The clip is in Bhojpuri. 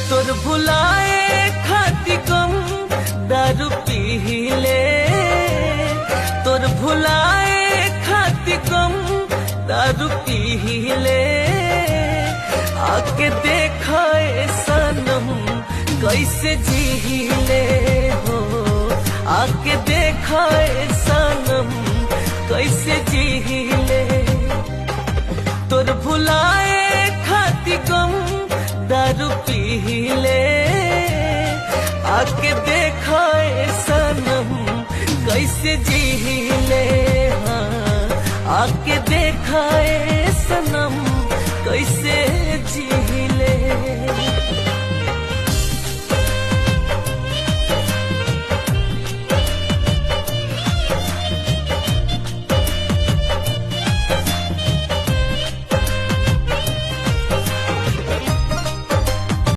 तोर भुलाए खाती कम दारू पीले, तोर भुलाए खाती कम दारू पीले। आके देखा सनम कैसे जीले हो, आके देखा सनम कैसे जीले। तोर भुलाए खाती कम दारू पीले, आके देखा सनम कैसे जीले। हाँ आके देखा सनम कैसे